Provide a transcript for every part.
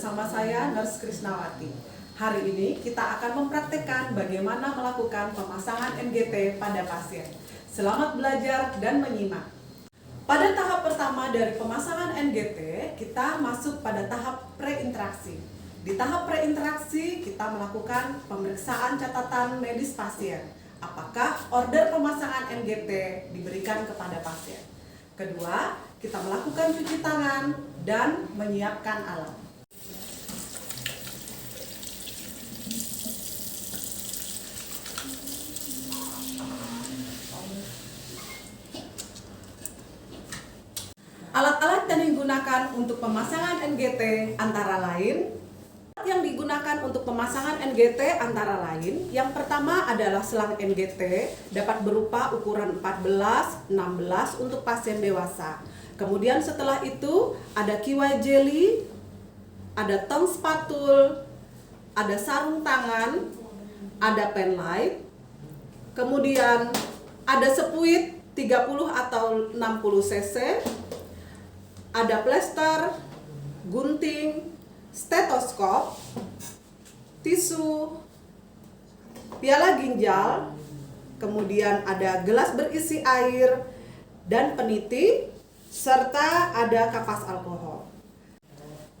bersama saya Nurse Krisnawati. Hari ini kita akan mempraktekkan bagaimana melakukan pemasangan NGT pada pasien. Selamat belajar dan menyimak. Pada tahap pertama dari pemasangan NGT, kita masuk pada tahap preinteraksi. Di tahap preinteraksi, kita melakukan pemeriksaan catatan medis pasien. Apakah order pemasangan NGT diberikan kepada pasien? Kedua, kita melakukan cuci tangan dan menyiapkan alat. Alat-alat yang digunakan untuk pemasangan NGT antara lain yang pertama adalah selang NGT dapat berupa ukuran 14, 16 untuk pasien dewasa. Kemudian setelah itu ada KY jelly, ada tong spatul, ada sarung tangan, ada pen light, kemudian ada sepuit 30 atau 60 cc, ada plester, gunting, stetoskop, tisu, piala ginjal, kemudian ada gelas berisi air dan peniti, serta ada kapas alkohol.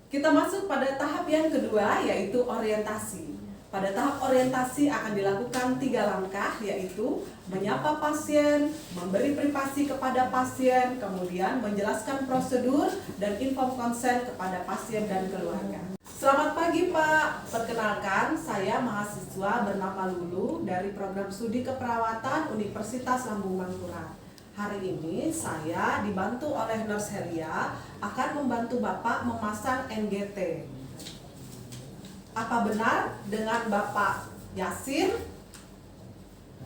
Kita masuk pada tahap yang kedua, yaitu orientasi. Pada tahap orientasi akan dilakukan 3 langkah, yaitu menyapa pasien, memberi privasi kepada pasien, kemudian menjelaskan prosedur dan info konsen kepada pasien dan keluarga. Selamat pagi Pak, perkenalkan saya mahasiswa bernama Lulu dari program studi keperawatan Universitas Lambung Mangkurat. Hari ini saya dibantu oleh Nurse Helia akan membantu Bapak memasang NGT. Apa benar dengan Bapak Yasin?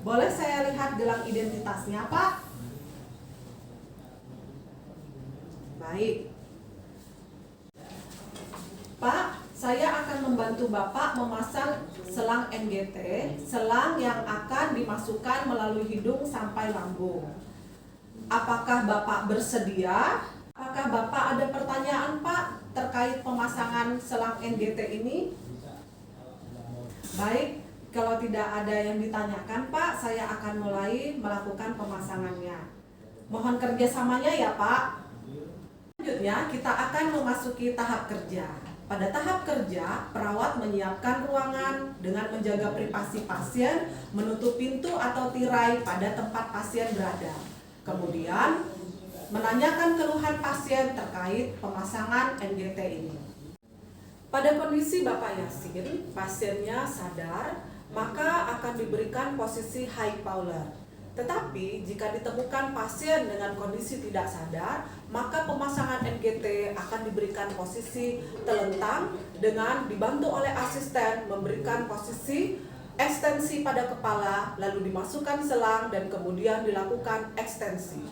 Boleh saya lihat gelang identitasnya, Pak? Baik. Pak, saya akan membantu Bapak memasang selang NGT, selang yang akan dimasukkan melalui hidung sampai lambung. Apakah Bapak bersedia? Apakah Bapak ada pertanyaan, Pak, terkait pemasangan selang NGT ini? Baik, kalau tidak ada yang ditanyakan, Pak, saya akan mulai melakukan pemasangannya. Mohon kerjasamanya ya, Pak. Selanjutnya, kita akan memasuki tahap kerja. Pada tahap kerja, perawat menyiapkan ruangan dengan menjaga privasi pasien, menutup pintu atau tirai pada tempat pasien berada. Kemudian, menanyakan keluhan pasien terkait pemasangan NGT ini. Pada kondisi Bapak Yasin, pasiennya sadar, maka akan diberikan posisi high power. Tetapi jika ditemukan pasien dengan kondisi tidak sadar, maka pemasangan NGT akan diberikan posisi telentang dengan dibantu oleh asisten memberikan posisi ekstensi pada kepala, lalu dimasukkan selang dan kemudian dilakukan ekstensi.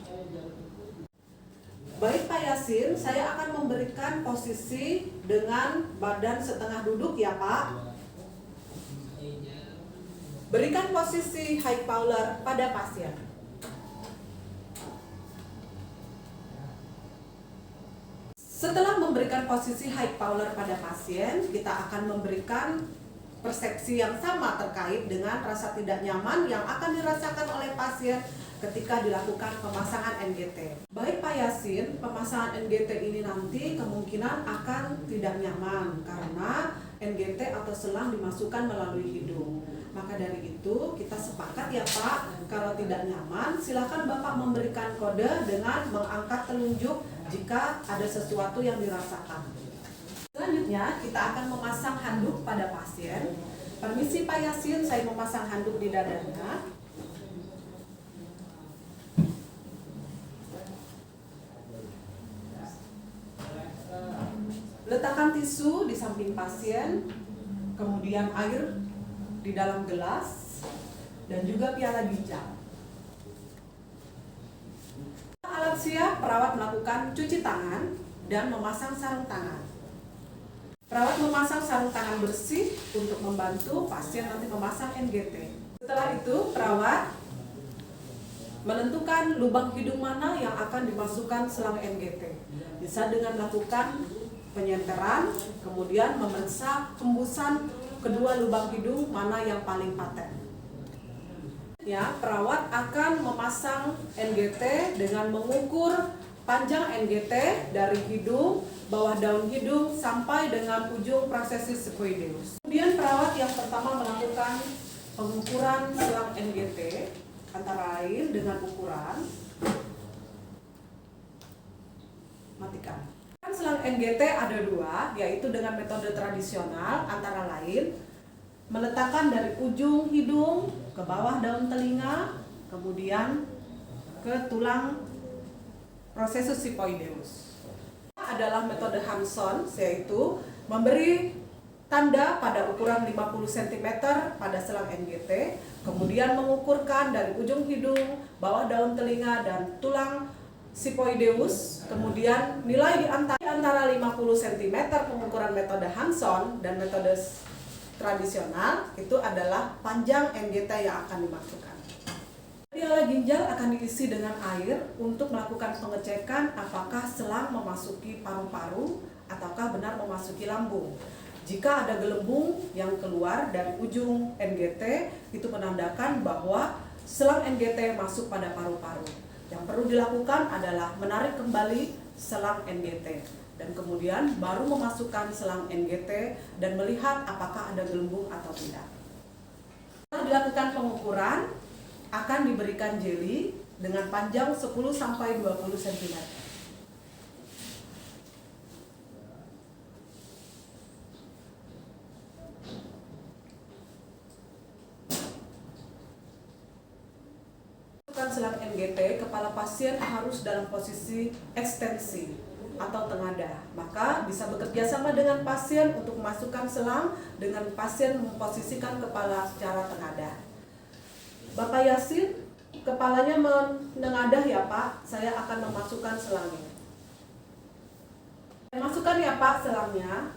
Baik Pak Yasin, saya akan memberikan posisi dengan badan setengah duduk ya Pak. Berikan posisi high power pada pasien. Setelah memberikan posisi high power pada pasien, kita akan memberikan persepsi yang sama terkait dengan rasa tidak nyaman yang akan dirasakan oleh pasien ketika dilakukan pemasangan NGT. Baik Pak Yasin, pemasangan NGT ini nanti kemungkinan akan tidak nyaman karena NGT atau selang dimasukkan melalui hidung. Maka dari itu kita sepakat ya Pak, kalau tidak nyaman silakan Bapak memberikan kode dengan mengangkat telunjuk jika ada sesuatu yang dirasakan. Selanjutnya kita akan memasang handuk pada pasien. Permisi Pak Yasin, saya memasang handuk di dadanya. Letakkan tisu di samping pasien, kemudian air di dalam gelas, dan juga piala ginjal. Alat siap, perawat melakukan cuci tangan dan memasang sarung tangan. Perawat memasang sarung tangan bersih untuk membantu pasien nanti memasang NGT. Setelah itu, perawat menentukan lubang hidung mana yang akan dimasukkan selang NGT. Bisa dengan melakukan penyenteran, kemudian memeriksa hembusan kedua lubang hidung mana yang paling paten. Ya, perawat akan memasang NGT dengan mengukur panjang NGT dari hidung, bawah daun hidung sampai dengan ujung prosesus squeoideus. Kemudian perawat yang pertama melakukan pengukuran selang NGT antara lain dengan ukuran selang NGT ada dua, yaitu dengan metode tradisional antara lain meletakkan dari ujung hidung ke bawah daun telinga, kemudian ke tulang prosesus squeoideus. Adalah metode Hanson, yaitu memberi tanda pada ukuran 50 cm pada selang NGT, kemudian mengukurkan dari ujung hidung, bawah daun telinga, dan tulang squeoideus, kemudian nilai di antara 50 cm pengukuran metode Hanson dan metode tradisional itu adalah panjang NGT yang akan dimasukkan. Piala ginjal akan diisi dengan air untuk melakukan pengecekan apakah selang memasuki paru-paru ataukah benar memasuki lambung. Jika ada gelembung yang keluar dari ujung NGT, itu menandakan bahwa selang NGT masuk pada paru-paru. Yang perlu dilakukan adalah menarik kembali selang NGT dan kemudian baru memasukkan selang NGT dan melihat apakah ada gelembung atau tidak. Setelah dilakukan pengukuran, akan diberikan jeli dengan panjang 10-20 cm. Selang NGT, kepala pasien harus dalam posisi ekstensi atau tengadah. Maka bisa bekerja sama dengan pasien untuk memasukkan selang dengan pasien memposisikan kepala secara tengadah. Bapak Yasin, kepalanya menengadah ya Pak, saya akan memasukkan selangnya. Masukkan ya Pak selangnya.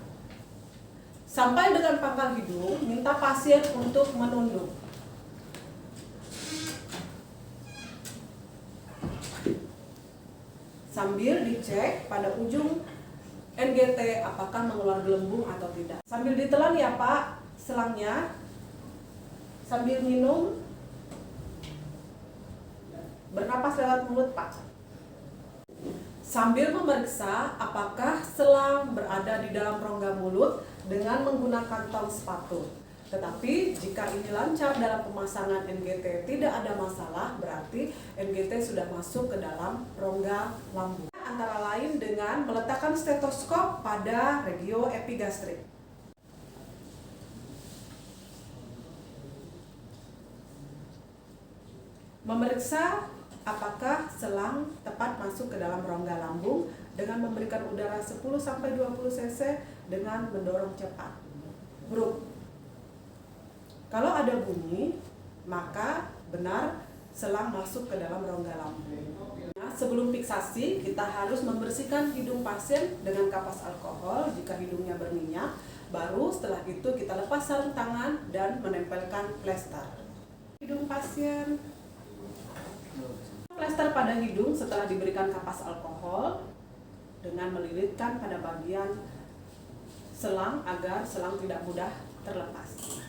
Sampai dengan pangkal hidung, minta pasien untuk menunduk. Sambil dicek pada ujung NGT apakah mengeluarkan gelembung atau tidak. Sambil ditelan ya Pak selangnya, sambil minum, bernapas lewat mulut Pak. Sambil memeriksa apakah selang berada di dalam rongga mulut dengan menggunakan tong sepatu. Tetapi jika ini lancar dalam pemasangan NGT, tidak ada masalah, berarti NGT sudah masuk ke dalam rongga lambung. Antara lain dengan meletakkan stetoskop pada regio epigastrik. Memeriksa apakah selang tepat masuk ke dalam rongga lambung dengan memberikan udara 10-20 cc dengan mendorong cepat. Grup. Kalau ada bunyi, maka benar selang masuk ke dalam rongga lambung. Nah, sebelum fiksasi, kita harus membersihkan hidung pasien dengan kapas alkohol jika hidungnya berminyak. Baru setelah itu kita lepas sarung tangan dan menempelkan plester. Hidung pasien. Plester pada hidung setelah diberikan kapas alkohol dengan melilitkan pada bagian selang agar selang tidak mudah terlepas.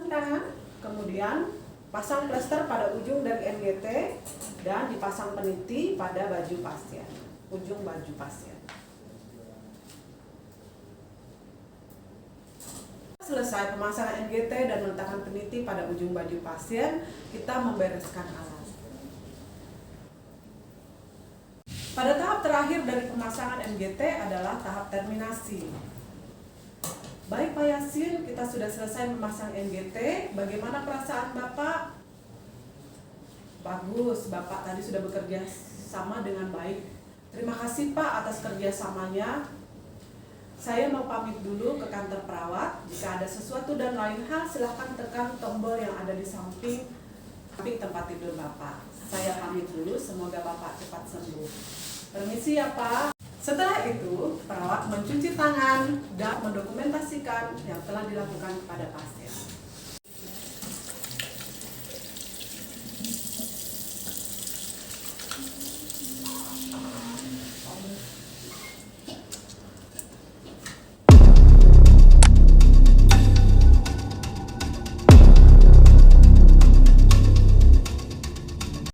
Tangan, kemudian pasang plester pada ujung dari NGT dan dipasang peniti pada baju pasien, ujung baju pasien. Selesai pemasangan NGT dan meletakkan peniti pada ujung baju pasien, kita membereskan alat. Pada tahap terakhir dari pemasangan NGT adalah tahap terminasi. Baik Pak Yasin, kita sudah selesai memasang NGT. Bagaimana perasaan Bapak? Bagus, Bapak tadi sudah bekerja sama dengan baik. Terima kasih Pak atas kerjasamanya. Saya mau pamit dulu ke kantor perawat. Jika ada sesuatu dan lain hal, silahkan tekan tombol yang ada di samping tempat tidur Bapak. Saya pamit dulu, semoga Bapak cepat sembuh. Permisi ya Pak. Setelah itu, perawat mencuci tangan dan mendokumentasikan yang telah dilakukan kepada pasien.